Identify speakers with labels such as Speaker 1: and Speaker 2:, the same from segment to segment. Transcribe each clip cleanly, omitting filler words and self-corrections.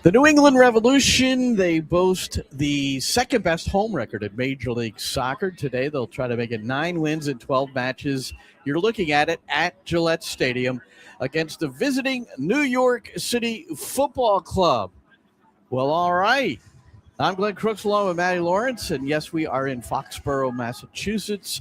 Speaker 1: The New England Revolution, they boast the second best home record in Major League Soccer. Today, they'll try to make it 9 wins in 12 matches. You're looking at it at Gillette Stadium against the visiting New York City Football Club. Well, all right. I'm Glenn Crooks along with Matty Lawrence, and yes, we are in Foxboro, Massachusetts.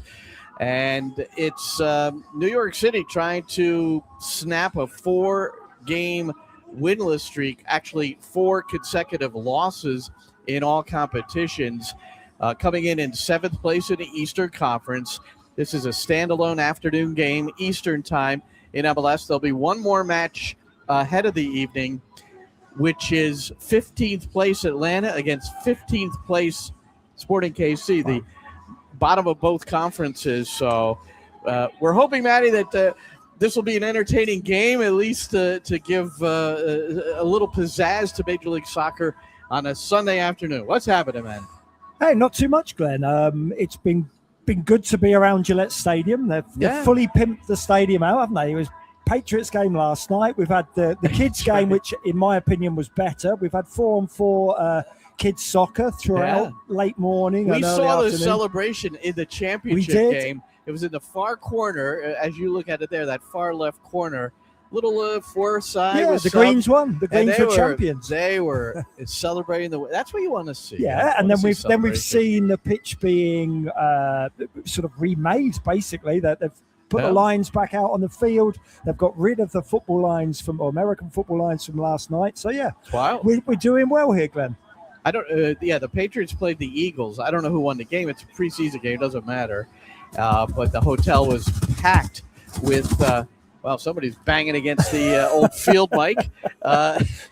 Speaker 1: And it's New York City trying to snap a 4-game winless streak, actually 4 consecutive losses in all competitions, coming in 7th place in the Eastern Conference. This is a standalone afternoon game, Eastern time in MLS. There'll be one more match ahead of the evening, which is 15th place Atlanta against 15th place Sporting KC, the bottom of both conferences. So we're hoping, Matty, that this will be an entertaining game, at least to give a little pizzazz to Major League Soccer on a Sunday afternoon. What's happening, man?
Speaker 2: Hey, not too much, Glenn. It's been good to be around Gillette Stadium. They've fully pimped the stadium out, haven't they? It was Patriots game last night. We've had the kids game, which in my opinion was better. We've had 4-on-4 kids soccer throughout late morning.
Speaker 1: We
Speaker 2: and early
Speaker 1: saw
Speaker 2: afternoon.
Speaker 1: the celebration in the championship game. It was in the far corner, as you look at it there, that far left corner. Little four-side.
Speaker 2: Yeah, the Greens won. The Greens were champions.
Speaker 1: They were celebrating that's what you want to see.
Speaker 2: Yeah, and then we've seen the pitch being sort of remade. Basically, that they've put the lines back out on the field. They've got rid of the football lines American football lines from last night. So yeah,
Speaker 1: wow,
Speaker 2: we're doing well here, Glenn.
Speaker 1: I don't. The Patriots played the Eagles. I don't know who won the game. It's a preseason game. It doesn't matter. But the hotel was packed with, somebody's banging against the old field mic.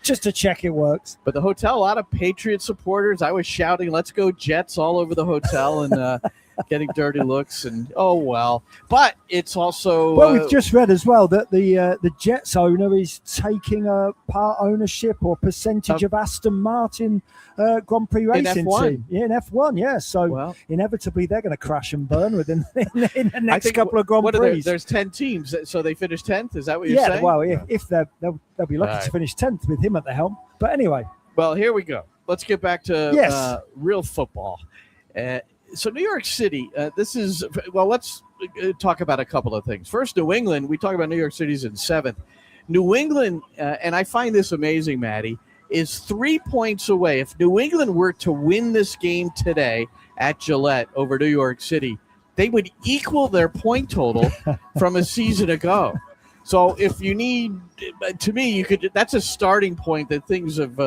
Speaker 2: Just to check it works.
Speaker 1: But the hotel, a lot of Patriot supporters. I was shouting, "Let's go Jets" all over the hotel and getting dirty looks. And, oh, well. But it's also...
Speaker 2: Well, we've just read as well that the Jets owner is taking a part ownership or percentage of Aston Martin Grand Prix racing team. Yeah, in F1, yeah. So inevitably they're going to crash and burn within in the next couple of Grand Prix.
Speaker 1: There's 10 teams, so they finished 10th? Is that what you're saying?
Speaker 2: Well, if they'll be lucky to finish 10th with him at the helm. But anyway.
Speaker 1: Well, here we go. Let's get back to real football. So New York City, let's talk about a couple of things. First, New England, we talk about New York City's in 7th. New England, and I find this amazing, Matty, is 3 points away. If New England were to win this game today at Gillette over New York City, they would equal their point total from a season ago. So if you need, to me, that's a starting point that things have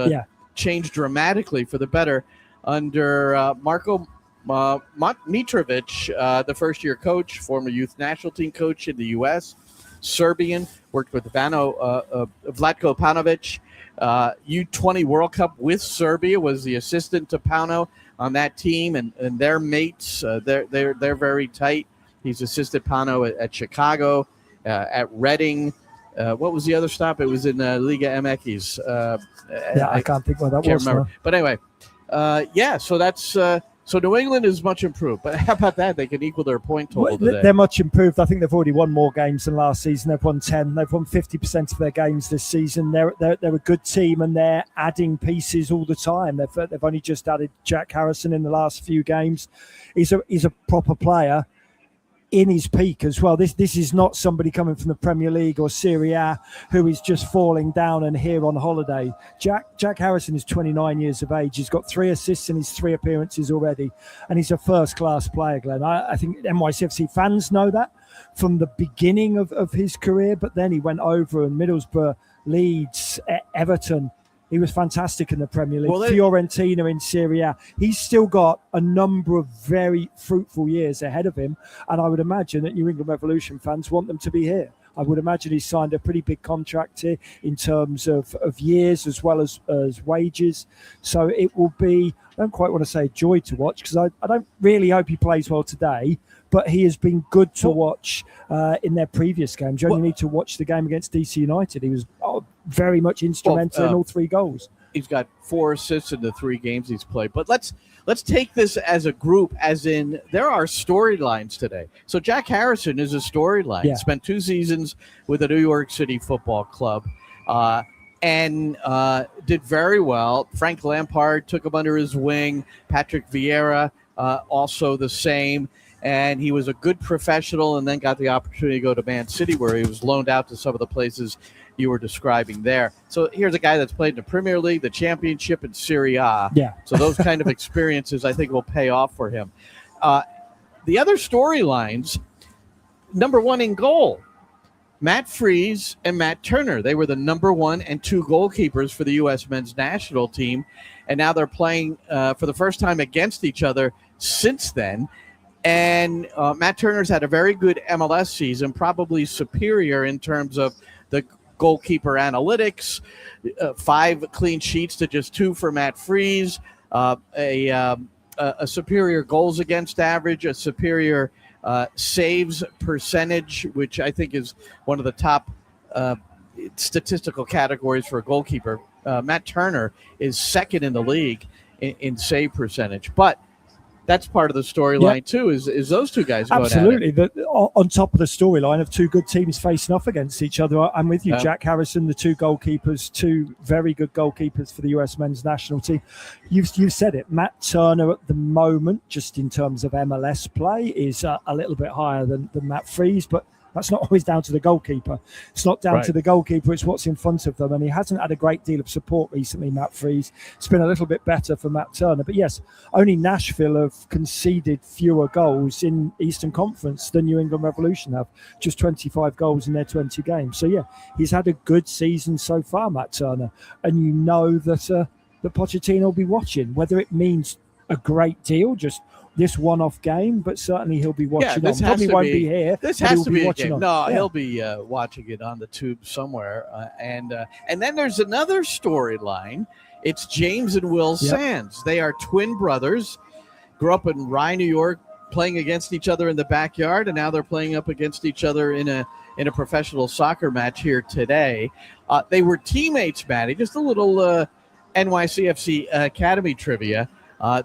Speaker 1: changed dramatically for the better under Marko Mitrovic, the first-year coach, former youth national team coach in the U.S., Serbian, worked with Vlatko Panovic, U20 World Cup with Serbia, was the assistant to Pano on that team, and their mates, they're very tight. He's assisted Pano at Chicago, at Reading. What was the other stop? It was in Liga MX.
Speaker 2: I can't think what that was.
Speaker 1: Remember. But anyway, so that's... So New England is much improved, but how about that? They can equal their point total today.
Speaker 2: They're much improved. I think they've already won more games than last season. They've won 10. They've won 50% of their games this season. They're a good team, and they're adding pieces all the time. They've only just added Jack Harrison in the last few games. He's a proper player in his peak as well. This is not somebody coming from the Premier League or Serie A who is just falling down and here on holiday. Jack Harrison is 29 years of age. He's got 3 assists in his 3 appearances already, and he's a first-class player, Glenn. I think NYCFC fans know that from the beginning of his career, but then he went over in Middlesbrough, Leeds, Everton. He was fantastic in the Premier League. Fiorentina in Serie A. He's still got a number of very fruitful years ahead of him. And I would imagine that New England Revolution fans want them to be here. I would imagine he's signed a pretty big contract here in terms of years as well as wages. So it will be, I don't quite want to say a joy to watch, because I don't really hope he plays well today. But he has been good to watch in their previous games. You only need to watch the game against DC United. He was very much instrumental in all 3 goals.
Speaker 1: He's got 4 assists in the 3 games he's played. But let's take this as a group, as in there are storylines today. So Jack Harrison is a storyline.
Speaker 2: Yeah.
Speaker 1: Spent 2 seasons with the New York City Football Club. and did very well. Frank Lampard took him under his wing. Patrick Vieira also the same. And he was a good professional and then got the opportunity to go to Man City, where he was loaned out to some of the places you were describing there. So here's a guy that's played in the Premier League, the Championship, and Serie A.
Speaker 2: Yeah.
Speaker 1: So those kind of experiences, I think, will pay off for him. The other storylines, number one in goal, Matt Freese and Matt Turner. They were the number 1 and 2 goalkeepers for the U.S. men's national team, and now they're playing for the first time against each other since then. And Matt Turner's had a very good MLS season, probably superior in terms of the goalkeeper analytics, 5 clean sheets to just 2 for Matt Freese, a superior goals against average, a superior saves percentage, which I think is one of the top statistical categories for a goalkeeper. Matt Turner is second in the league in save percentage. But that's part of the storyline, too, is those two guys going
Speaker 2: Absolutely.
Speaker 1: at it.
Speaker 2: On top of the storyline of 2 good teams facing off against each other, I'm with you. Jack Harrison, the 2 goalkeepers, 2 very good goalkeepers for the US men's national team. You've said it. Matt Turner at the moment, just in terms of MLS play, is a little bit higher than Matt Freese, but that's not always down to the goalkeeper. It's not down to the goalkeeper, it's what's in front of them. And he hasn't had a great deal of support recently, Matt Freese. It's been a little bit better for Matt Turner. But yes, only Nashville have conceded fewer goals in Eastern Conference than New England Revolution have. Just 25 goals in their 20 games. So yeah, he's had a good season so far, Matt Turner. And you know that Pochettino will be watching, whether it means a great deal, just this one-off game, but certainly he'll be watching on. Probably won't be here.
Speaker 1: This has to be a game. No,
Speaker 2: yeah.
Speaker 1: He'll be watching it on the tube somewhere. And then there's another storyline. It's James and Will Sands. They are twin brothers, grew up in Rye, New York, playing against each other in the backyard, and now they're playing up against each other in a professional soccer match here today. They were teammates, Matty. Just a little NYCFC Academy trivia.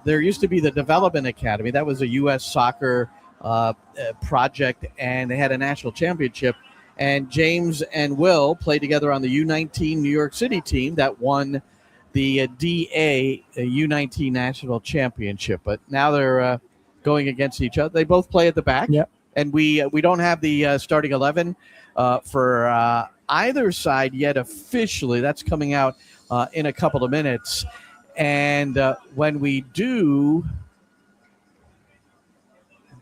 Speaker 1: There used to be the Development Academy. That was a U.S. soccer project, and they had a national championship. And James and Will played together on the U19 New York City team that won the DA U19 national championship. But now they're going against each other. They both play at the back.
Speaker 2: Yep.
Speaker 1: And we don't have the starting 11 for either side yet officially. That's coming out in a couple of minutes. And when we do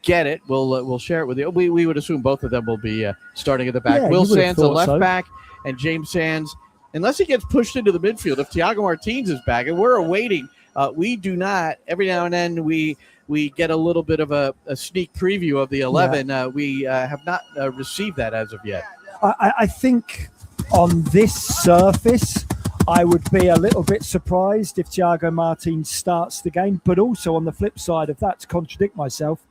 Speaker 1: get it, we'll share it with you. We would assume both of them will be starting at the back.
Speaker 2: Yeah,
Speaker 1: Will Sands, the left back, and James Sands, unless he gets pushed into the midfield. If Thiago Martins is back, and we're awaiting, we do not. Every now and then we get a little bit of a sneak preview of the 11. Yeah. We have not received that as of yet.
Speaker 2: I think on this surface, I would be a little bit surprised if Thiago Martins starts the game, but also on the flip side of that, to contradict myself,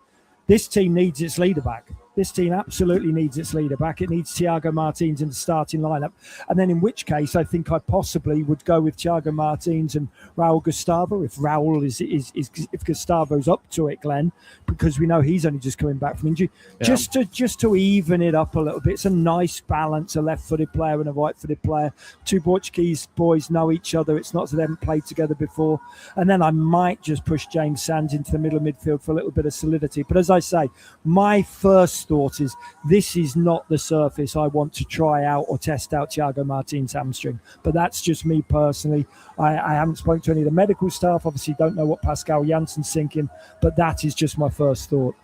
Speaker 2: this team needs its leader back. This team absolutely needs its leader back. It needs Thiago Martins in the starting lineup. And then in which case, I think I possibly would go with Thiago Martins and Raul Gustavo, if if Gustavo's up to it, Glenn, because we know he's only just coming back from injury. Yeah. Just to even it up a little bit. It's a nice balance, a left-footed player and a right-footed player. 2 Portuguese boys know each other. It's not that they haven't played together before. And then I might just push James Sands into the middle of midfield for a little bit of solidity. But as I say, my first thought is this is not the surface I want to try out or test out Thiago Martins' hamstring. But that's just me personally. I haven't spoken to any of the medical staff. Obviously, don't know what Pascal Jansen's thinking. But that is just my first thought.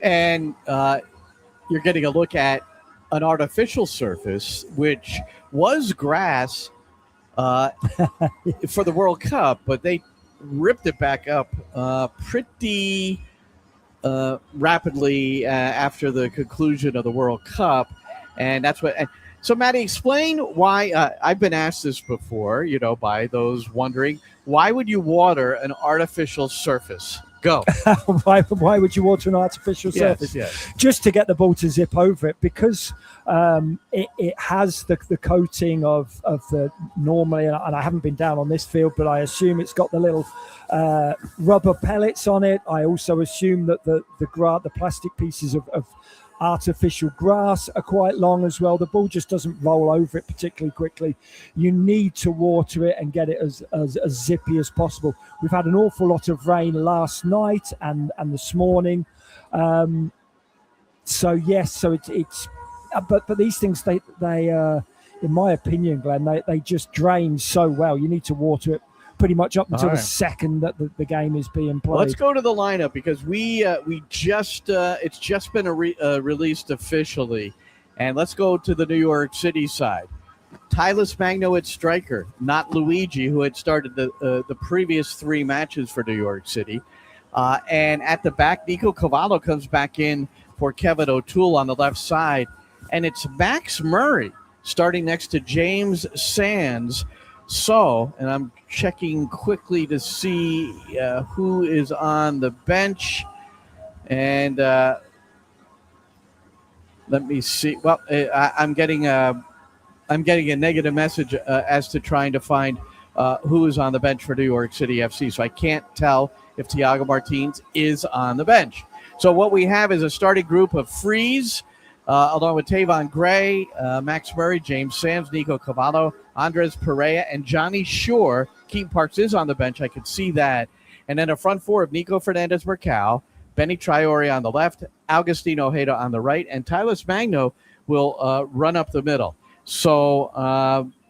Speaker 2: And
Speaker 1: you're getting a look at an artificial surface, which was grass for the World Cup, but they ripped it back up pretty rapidly after the conclusion of the World Cup. And that's what. So, Matty, explain why. I've been asked this before, by those wondering, why would you water an artificial surface? Go.
Speaker 2: Why would you water an artificial surface?
Speaker 1: Yes.
Speaker 2: Just to get the ball to zip over it, because it has the coating of the normally, and I haven't been down on this field, but I assume it's got the little rubber pellets on it. I also assume that the plastic pieces of artificial grass are quite long as well. The ball just doesn't roll over it particularly quickly. You need to water it and get it as zippy as possible. We've had an awful lot of rain last night and this morning. So it's but these things they in my opinion, Glenn, they just drain so well. You need to water it pretty much up until the second that the game is being played.
Speaker 1: Let's go to the lineup because we just it's just been released officially, and let's go to the New York City side. Tyler Magno at striker, not Luigi, who had started the previous 3 matches for New York City, and at the back, Nico Cavallo comes back in for Kevin O'Toole on the left side, and it's Max Murray starting next to James Sands. So, and I'm checking quickly to see who is on the bench. And let me see. Well, I'm getting a negative message as to trying to find who is on the bench for New York City FC. So I can't tell if Thiago Martins is on the bench. So what we have is a starting group of Freeze, along with Tavon Gray, Max Murray, James Sands, Nico Cavallo, Andres Perea, and Johnny Shore. Keaton Parks is on the bench. I could see that. And then a front 4 of Nico Fernandez-Mercado, Benny Traore on the left, Augustine Ojeda on the right, and Tyler Magno will run up the middle. So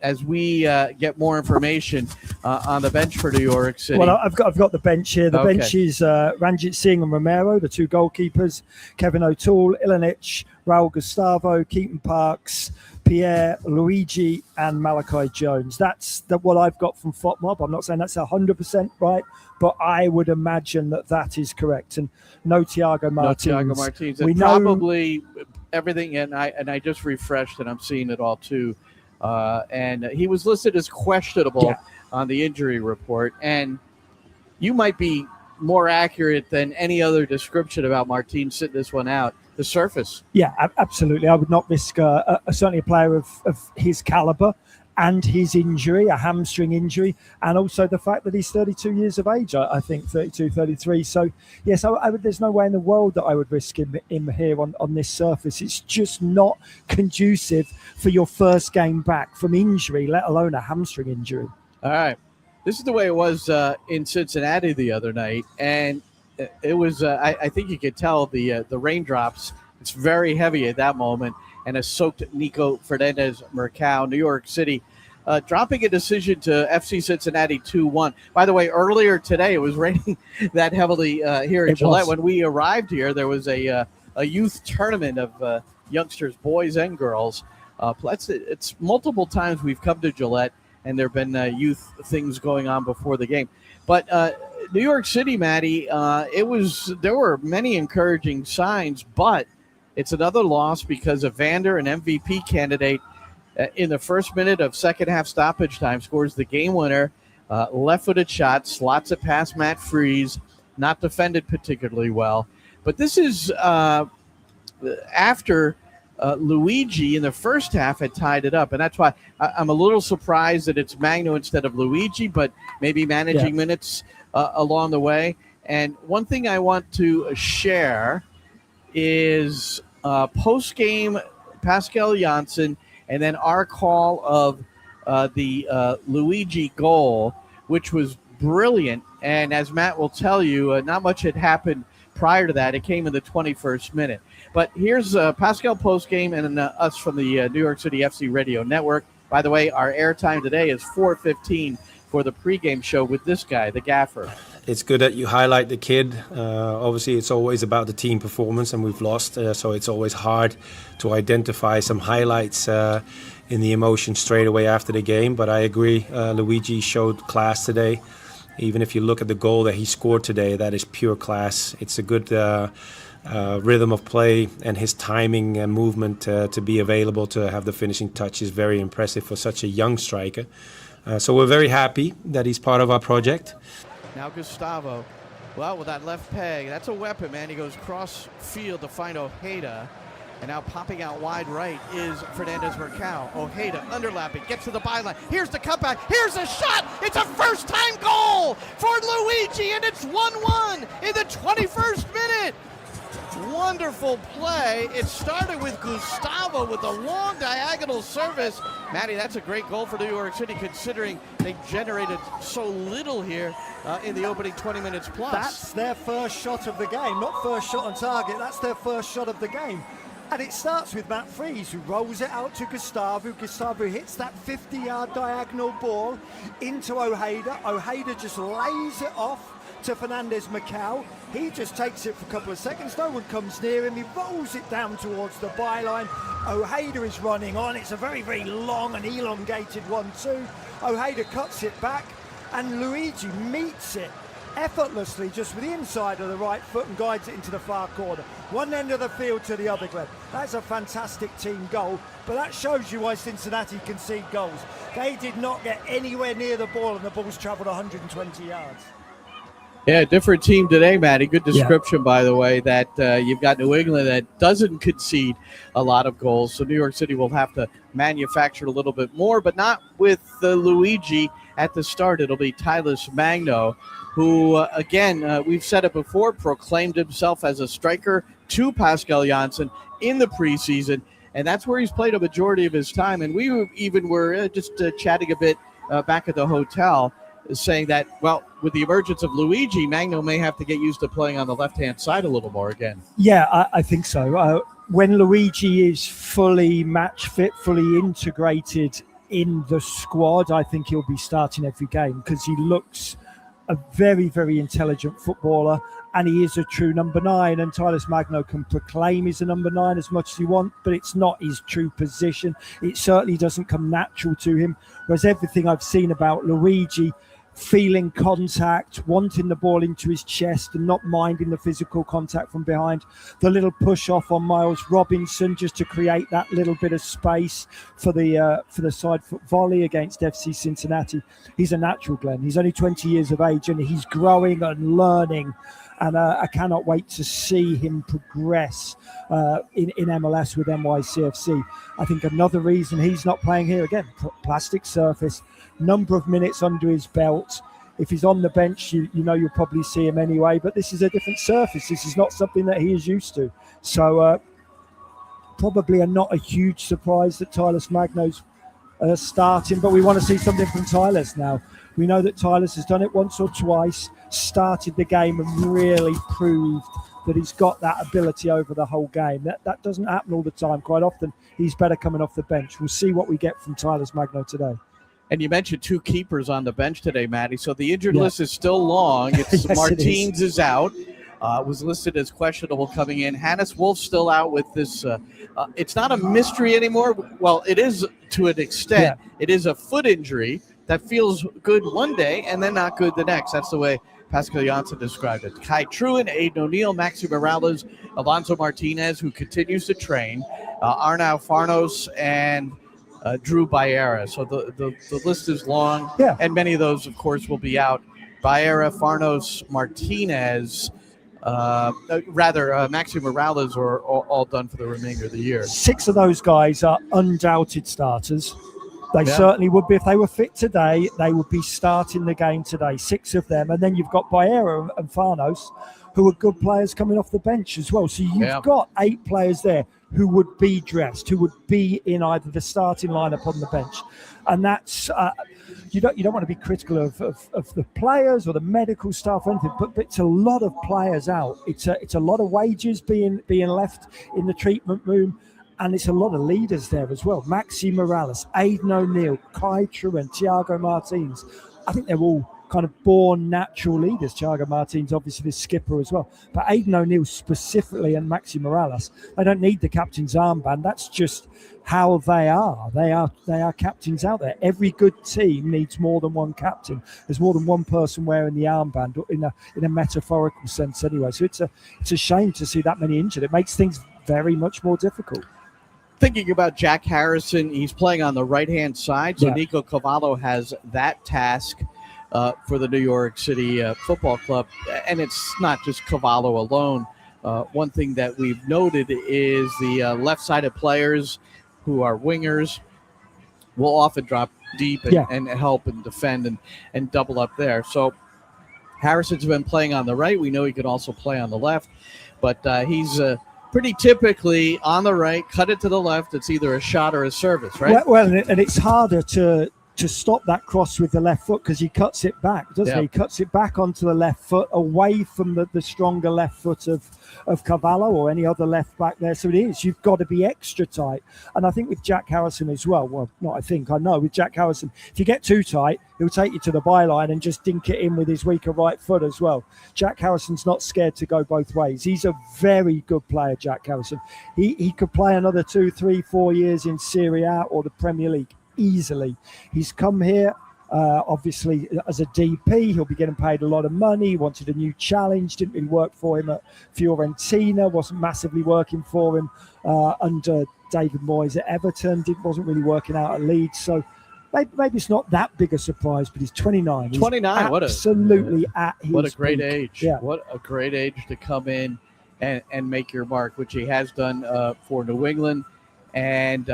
Speaker 1: as we get more information on the bench for New York City.
Speaker 2: Well, I've got the bench here. The bench is Ranjit Singh and Romero, the 2 goalkeepers, Kevin O'Toole, Ilinic, Raul Gustavo, Keaton Parks, Pierre, Luigi, and Malachi Jones. That's what I've got from FOTMob. I'm not saying that's 100% right, but I would imagine that is correct. And no Thiago Martins.
Speaker 1: No Thiago Martins. And probably everything, and I just refreshed, and I'm seeing it all too. And he was listed as questionable on the injury report. And you might be more accurate than any other description about Martins sitting this one out. The surface. Yeah,
Speaker 2: absolutely. I would not risk certainly a player of his caliber and his injury, a hamstring injury, and also the fact that he's 32 years of age, I think 32, 33. So, yes, there's no way in the world that I would risk him here on this surface. It's just not conducive for your first game back from injury, let alone a hamstring injury.
Speaker 1: All right. This is the way it was in Cincinnati the other night, and it was, I think you could tell the raindrops. It's very heavy at that moment, and a soaked Nico Fernandez-Mercado. New York City dropping a decision to FC Cincinnati 2-1. By the way, earlier today, it was raining that heavily here in Gillette. When we arrived here, there was a youth tournament of youngsters, boys and girls. It's multiple times we've come to Gillette, and there have been youth things going on before the game. But New York City, Matty, there were many encouraging signs, but it's another loss because Evander, an MVP candidate, in the first minute of second half stoppage time, scores the game winner, left-footed shot, slots it past Matt Freeze, not defended particularly well. But this is after Luigi in the first half had tied it up, and that's why I'm a little surprised that it's Magno instead of Luigi, but maybe managing minutes along the way. And one thing I want to share is post-game Pascal Janssen and then our call of the Luigi goal, which was brilliant. And as Matt will tell you, not much had happened prior to that. It came in the 21st minute. But here's Pascal post-game and us from the New York City FC Radio Network. By the way, our airtime today is 4:15 for the pregame show with this guy, the gaffer.
Speaker 3: It's good that you highlight the kid. Obviously, it's always about the team performance, and we've lost, so it's always hard to identify some highlights in the emotion straight away after the game. But I agree, Luigi showed class today. Even if you look at the goal that he scored today, that is pure class. It's a good rhythm of play, and his timing and movement to be available to have the finishing touch is very impressive for such a young striker. So we're very happy that he's part of our project.
Speaker 1: Now Gustavo, well, with that left peg, that's a weapon, man. He goes cross field to find Ojeda. And now popping out wide right is Fernandez-Mercado. Ojeda underlapping, gets to the byline. Here's the cutback. Here's a shot. It's a first-time goal for Luigi, and it's 1-1 in the 21st minute. Wonderful play. It started with Gustavo with a long diagonal service. Matty, that's a great goal for New York City considering they generated so little here in the opening 20 minutes plus.
Speaker 2: That's their first shot of the game, not first shot on target. That's their first shot of the game. And it starts with Matt Freese, who rolls it out to Gustavo. Gustavo hits that 50-yard diagonal ball into Ojeda. Ojeda just lays it off to Fernandez Macau. He just takes it for a couple of seconds. No one comes near him. He rolls it down towards the byline. Ojeda is running on. It's a very, very long and elongated 1-2. Ojeda cuts it back, and Luigi meets it effortlessly just with the inside of the right foot and guides it into the far corner. One end of the field to the other, Glenn. That's a fantastic team goal, but that shows you why Cincinnati concede goals. They did not get anywhere near the ball, and the ball's travelled 120 yards.
Speaker 1: Yeah, different team today, Matty. Good description, by the way, that you've got New England that doesn't concede a lot of goals. So New York City will have to manufacture a little bit more, but not with Luigi at the start. It'll be Tylus Magno, who, again, we've said it before, proclaimed himself as a striker to Pascal Janssen in the preseason, and that's where he's played a majority of his time. And we even were just chatting a bit back at the hotel, saying that, well, with the emergence of Luigi, Magno may have to get used to playing on the left-hand side a little more again.
Speaker 2: Yeah, I think so. When Luigi is fully match fit, fully integrated in the squad, I think he'll be starting every game because he looks a very, very intelligent footballer, and he is a true number 9, and Tylus Magno can proclaim he's a number 9 as much as he wants, but it's not his true position. It certainly doesn't come natural to him, whereas everything I've seen about Luigi, feeling contact, wanting the ball into his chest and not minding the physical contact from behind. The little push off on Miles Robinson just to create that little bit of space for the side foot volley against FC Cincinnati. He's a natural, Glenn. He's only 20 years of age and he's growing and learning. And I cannot wait to see him progress in MLS with NYCFC. I think another reason he's not playing here, again, plastic surface, number of minutes under his belt. If he's on the bench, you know you'll probably see him anyway, but this is a different surface. This is not something that he is used to. So probably not a huge surprise that Tylus Magno's starting, but we want to see something from Tylus now. We know that Tylus has done it once or twice, started the game and really proved that he's got that ability over the whole game. That doesn't happen all the time. Quite often, he's better coming off the bench. We'll see what we get from Tylus Magno today.
Speaker 1: And you mentioned 2 keepers on the bench today, Matty. So the injured list is still long. It's yes, Martins is out. Was listed as questionable coming in. Hannes Wolf's still out with this. It's not a mystery anymore. Well, it is to an extent. Yeah. It is a foot injury that feels good one day and then not good the next. That's the way Pascal Janssen described it. Kai Truin, Aiden O'Neill, Maxi Morales, Alonso Martinez, who continues to train, Arnau Farnos, and Drew Baera. So the list is long, and many of those, of course, will be out. Baera, Farnos, Martinez, Maxi Morales are all done for the remainder of the year. 6
Speaker 2: of those guys are undoubted starters. They certainly would be. If they were fit today, they would be starting the game today. 6 of them. And then you've got Baera and Farnos, who are good players coming off the bench as well. So you've got 8 players there who would be dressed, who would be in either the starting lineup on the bench. And that's, you don't want to be critical of the players or the medical staff or anything, but it's a lot of players out. It's a lot of wages being left in the treatment room. And it's a lot of leaders there as well. Maxi Morales, Aiden O'Neill, Kai Truin, Thiago Martins. I think they're all kind of born natural leaders. Thiago Martins, obviously the skipper as well. But Aiden O'Neill specifically and Maxi Morales, they don't need the captain's armband. That's just how they are. They are captains out there. Every good team needs more than one captain. There's more than one person wearing the armband in a metaphorical sense anyway. So it's a shame to see that many injured. It makes things very much more difficult.
Speaker 1: Thinking about Jack Harrison, he's playing on the right-hand side, so Nico Cavallo has that task for the New York City Football Club. And it's not just Cavallo alone. One thing that we've noted is the left-sided players who are wingers will often drop deep and help and defend and double up there. So Harrison's been playing on the right. We know he could also play on the left. but he's pretty typically on the right, cut it to the left. It's either a shot or a service, right?
Speaker 2: Well, and it's harder to stop that cross with the left foot because he cuts it back, doesn't he? He cuts it back onto the left foot, away from the stronger left foot of Cavallo or any other left back there. So you've got to be extra tight. And I think with Jack Harrison as well, I know with Jack Harrison, if you get too tight, he'll take you to the byline and just dink it in with his weaker right foot as well. Jack Harrison's not scared to go both ways. He's a very good player, Jack Harrison. He could play another 2, 3, 4 years in Serie A or the Premier League easily. He's come here obviously as a DP. He'll be getting paid a lot of money. He wanted a new challenge. Didn't really work for him at Fiorentina. Wasn't massively working for him under David Moyes at Everton. Wasn't really working out at Leeds. So maybe it's not that big a surprise, but he's 29. He's
Speaker 1: 29,
Speaker 2: absolutely at his
Speaker 1: what a great
Speaker 2: peak.
Speaker 1: age.
Speaker 2: Yeah.
Speaker 1: What a great age to come in and make your mark, which he has done for New England. And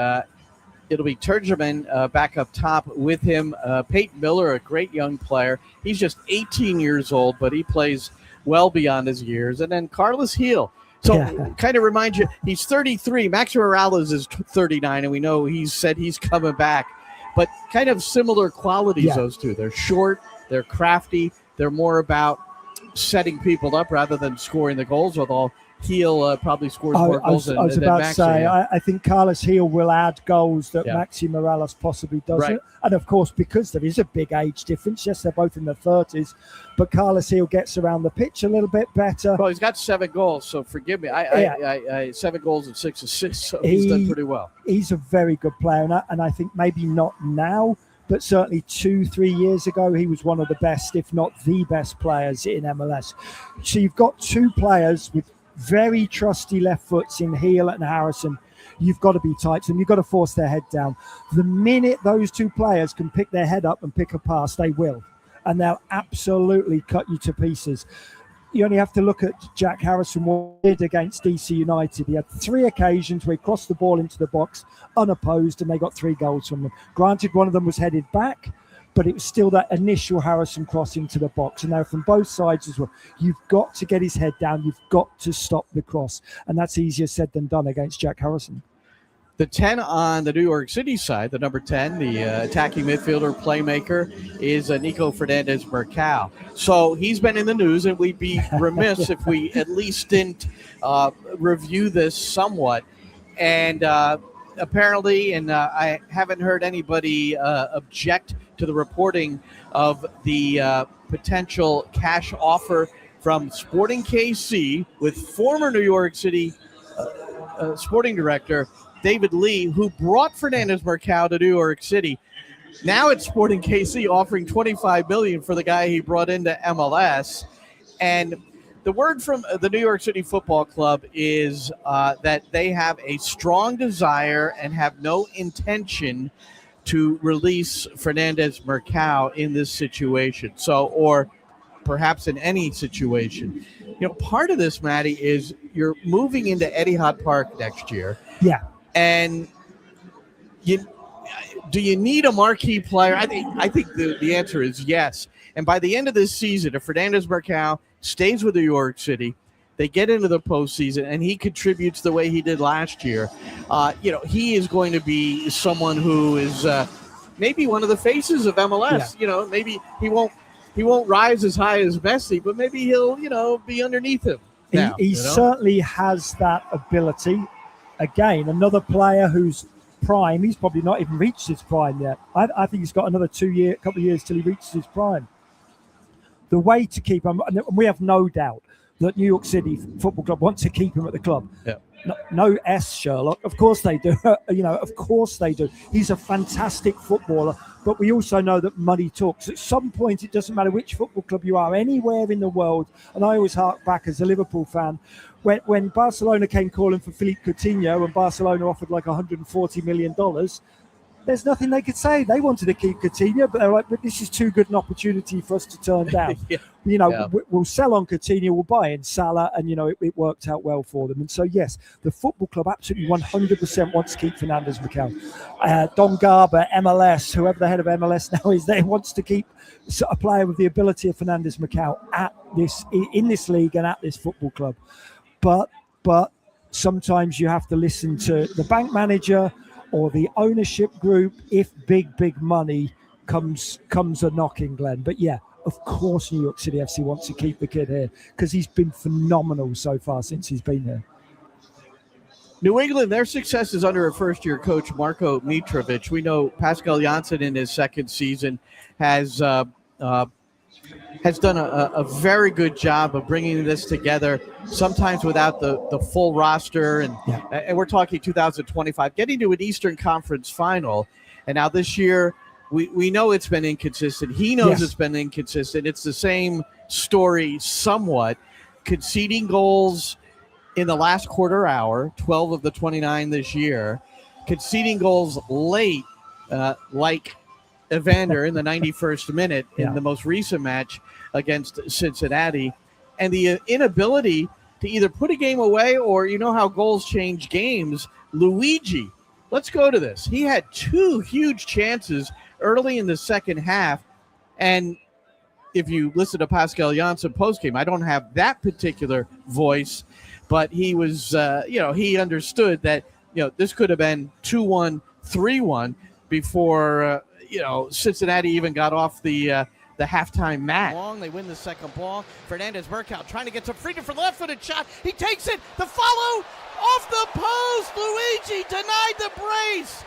Speaker 1: it'll be Turgeman back up top with him. Peyton Miller, a great young player. He's just 18 years old, but he plays well beyond his years. And then Carlos Heel. So kind of reminds you, he's 33. Max Morales is 39, and we know he's said he's coming back. But kind of similar qualities, those two. They're short, they're crafty, they're more about setting people up rather than scoring the goals, although Heel probably scores more goals than Maxi.
Speaker 2: I was about to say, I think Carlos Heel will add goals that Maxi Morales possibly doesn't.
Speaker 1: Right.
Speaker 2: And, of course, because there is a big age difference, yes, they're both in their 30s, but Carlos Heel gets around the pitch a little bit better.
Speaker 1: Well, he's got 7 goals, so forgive me. I 7 goals and 6 assists, so he's done pretty well. He's
Speaker 2: a very good player, and I think maybe not now, but certainly 2-3 years ago, he was one of the best, if not the best players in MLS. So you've got 2 players with very trusty left foots in Heel and Harrison. You've got to be tight to them. You've got to force their head down. The minute those 2 players can pick their head up and pick a pass, they will. And they'll absolutely cut you to pieces. You only have to look at Jack Harrison, what he did against DC United. He had 3 occasions where he crossed the ball into the box unopposed, and they got 3 goals from them. Granted, one of them was headed back, but it was still that initial Harrison cross into the box. And now from both sides as well, you've got to get his head down. You've got to stop the cross. And that's easier said than done against Jack Harrison.
Speaker 1: The 10 on the New York City side, the number 10, the attacking midfielder playmaker, is Nico Fernandez-Mercado. So he's been in the news, and we'd be remiss if we at least didn't review this somewhat. And apparently, and I haven't heard anybody object to the reporting of the potential cash offer from Sporting KC with former New York City sporting director David Lee, who brought Fernandez-Mercado to New York City. Now it's Sporting KC offering $25 million for the guy he brought into MLS. And the word from the New York City Football Club is that they have a strong desire and have no intention to release Fernandez-Mercado in this situation. So, or perhaps in any situation. You know, part of this, Matty, is you're moving into Etihad Park next year.
Speaker 2: Yeah.
Speaker 1: And do you need a marquee player? I think the answer is yes. And by the end of this season, if Fernandez-Mercado stays with New York City, they get into the postseason, and he contributes the way he did last year, he is going to be someone who is maybe one of the faces of MLS. Yeah. You know, maybe he won't rise as high as Messi, but maybe he'll, be underneath him. Now,
Speaker 2: he certainly has that ability. Again, another player who's prime. He's probably not even reached his prime yet. I think he's got another couple of years till he reaches his prime. The way to keep him, and we have no doubt that New York City Football Club wants to keep him at the club.
Speaker 1: Yeah.
Speaker 2: No S, Sherlock. Of course they do. Of course they do. He's a fantastic footballer, but we also know that money talks. At some point, it doesn't matter which football club you are, anywhere in the world. And I always hark back as a Liverpool fan, when Barcelona came calling for Philippe Coutinho and Barcelona offered like $140 million, there's nothing they could say. They wanted to keep Coutinho, but they're like, but this is too good an opportunity for us to turn down. We'll sell on Coutinho, we'll buy in Salah, and, it worked out well for them. And so, yes, the football club absolutely 100% wants to keep Fernandez-Mercado. Don Garber, MLS, whoever the head of MLS now is there, wants to keep a player with the ability of Fernandez-Mercado in this league and at this football club. but sometimes you have to listen to the bank manager or the ownership group if big money comes a knocking, Glenn. But yeah, of course New York City FC wants to keep the kid here because he's been phenomenal so far since he's been here.
Speaker 1: New England, their success is under a first-year coach, Marko Mitrovic. We know Pascal Janssen in his second season has done a very good job of bringing this together, sometimes without the full roster. And we're talking 2025, getting to an Eastern Conference final. And now this year, we know it's been inconsistent. He knows It's been inconsistent. It's the same story somewhat. Conceding goals in the last quarter hour, 12 of the 29 this year, conceding goals late, like Evander in the 91st minute in the most recent match against Cincinnati, and the inability to either put a game away or, you know how goals change games. Luigi, let's go to this. He had 2 huge chances early in the second half, and if you listen to Pascal Janssen postgame, I don't have that particular voice, but he was, he understood that, this could have been 2-1, 3-1 before, Cincinnati even got off the halftime mat. Long, they win the second ball. Fernandez-Murkow trying to get some freedom for the left-footed shot. He takes it. The follow off the post. Luigi denied the brace.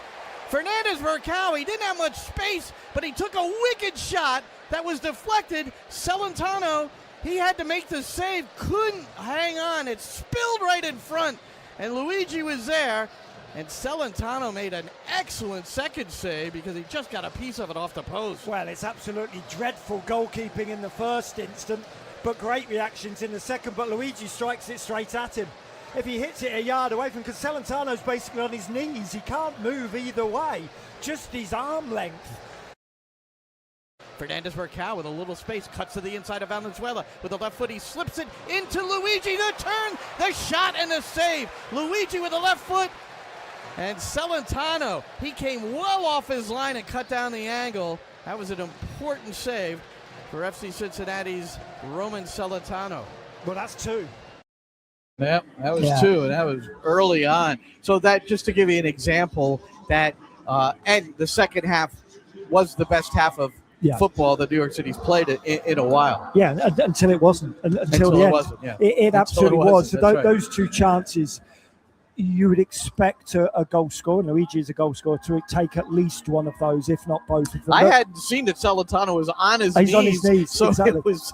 Speaker 1: Fernandez-Murkow, he didn't have much space, but he took a wicked shot that was deflected. Celentano, he had to make the save, couldn't hang on. It spilled right in front, and Luigi was there. And Celentano made an excellent second save because he just got a piece of it off the post.
Speaker 2: Well, it's absolutely dreadful goalkeeping in the first instant, but great reactions in the second. But Luigi strikes it straight at him. If he hits it a yard away from, because Celentano's basically on his knees, he can't move either way, just his arm length.
Speaker 1: Fernandez-Murkow with a little space, cuts to the inside of Valenzuela. With the left foot, he slips it into Luigi. The turn, the shot, and the save. Luigi with the left foot. And Celentano, he came well off his line and cut down the angle. That was an important save for FC Cincinnati's Roman Celentano.
Speaker 2: Well, that's 2.
Speaker 1: Yep, that was 2, and that was early on. So that, just to give you an example, that and the second half was the best half of football that New York City's played in a while.
Speaker 2: Yeah, until it wasn't. Until the end.
Speaker 1: It wasn't, yeah.
Speaker 2: It absolutely was. So
Speaker 1: right.
Speaker 2: Those 2 chances, you would expect a goal scorer, Luigi is a goal scorer, to take at least one of those, if not both of them.
Speaker 1: I had seen that Celentano was on his knees.
Speaker 2: He's on his knees,
Speaker 1: so
Speaker 2: exactly.
Speaker 1: It was,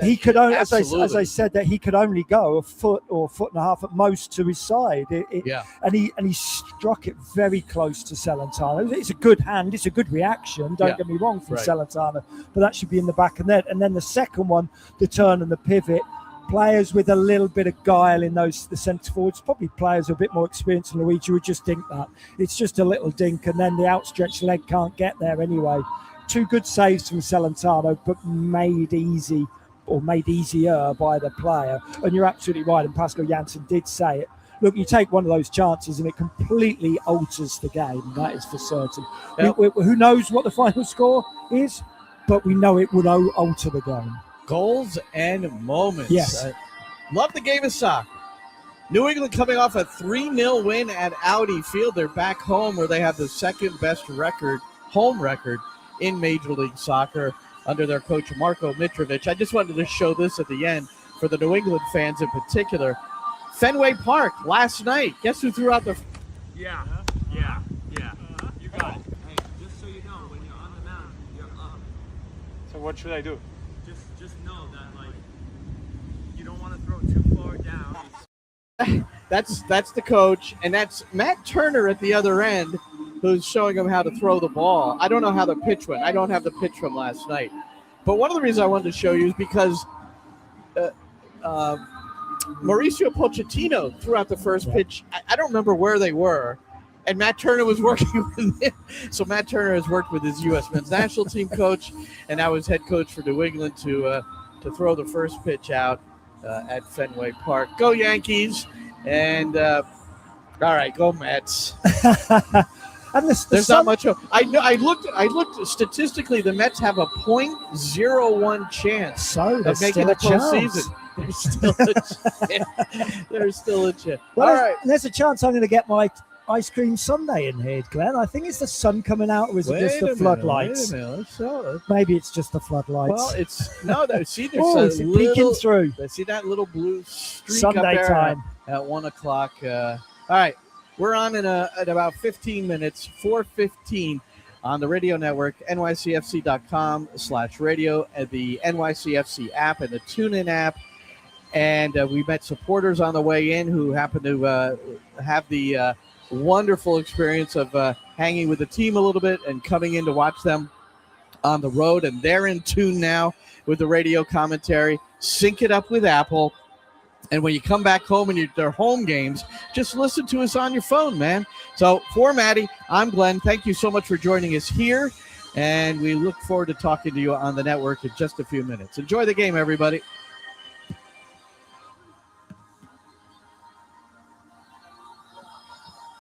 Speaker 2: he could only, as I said, that he could only go a foot or foot and a half at most to his side. And he struck it very close to Celentano. It's a good hand, it's a good reaction, don't get me wrong, from Celentano, but that should be in the back of net. And then the second one, the turn and the pivot, players with a little bit of guile in the centre forwards, probably players with a bit more experience than Luigi would just dink that. It's just a little dink, and then the outstretched leg can't get there anyway. 2 good saves from Celentano, but made easier by the player. And you're absolutely right, and Pascal Janssen did say it. Look, you take one of those chances and it completely alters the game, that is for certain. Yep. Who knows what the final score is, but we know it would alter the game.
Speaker 1: Goals and moments.
Speaker 2: Yes.
Speaker 1: Love the game of soccer. New England coming off a 3-0 win at Audi Field. They're back home where they have the second best home record in Major League Soccer under their coach Marko Mitrovic. I just wanted to show this at the end for the New England fans in particular. Fenway Park last night. Guess who threw out the...
Speaker 4: Yeah. You got it. Hey, just so you know, when you're on the mound, you're up.
Speaker 5: So what should I do?
Speaker 4: Just know that, like, you don't want to throw too far down.
Speaker 1: That's the coach, and that's Matt Turner at the other end who's showing him how to throw the ball. I don't know how the pitch went. I don't have the pitch from last night. But one of the reasons I wanted to show you is because Mauricio Pochettino threw out the first pitch. I don't remember where they were, and Matt Turner was working with him. So Matt Turner has worked with his U.S. men's national team coach, and now his head coach for New England to throw the first pitch out at Fenway Park. Go Yankees, and all right, go Mets.
Speaker 2: And
Speaker 1: there's not much hope. I looked statistically. The Mets have a .01 chance
Speaker 2: of
Speaker 1: making the postseason. There's still a chance. There's still a chance.
Speaker 2: Well,
Speaker 1: All right.
Speaker 2: there's a chance I'm going to get my ice cream sundae in here, Glenn. I think it's the sun coming out, or is it just the floodlights?
Speaker 1: Wait a minute. So,
Speaker 2: Maybe it's just the floodlights.
Speaker 1: well, it's no. See, there's
Speaker 2: Oh,
Speaker 1: a
Speaker 2: is it peeking
Speaker 1: little.
Speaker 2: through?
Speaker 1: See that little blue streak
Speaker 2: Sunday
Speaker 1: up there
Speaker 2: time.
Speaker 1: at 1 o'clock. All right, we're on in about 15 minutes. 4:15 on the radio network, nycfc.com/radio, and the NYCFC app and the TuneIn app. And we met supporters on the way in who happened to have the wonderful experience of hanging with the team a little bit and coming in to watch them on the road. And they're in tune now with the radio commentary. Sync it up with Apple. And when you come back home and their home games, just listen to us on your phone, man. So for Matty, I'm Glenn. Thank you so much for joining us here. And we look forward to talking to you on the network in just a few minutes. Enjoy the game, everybody.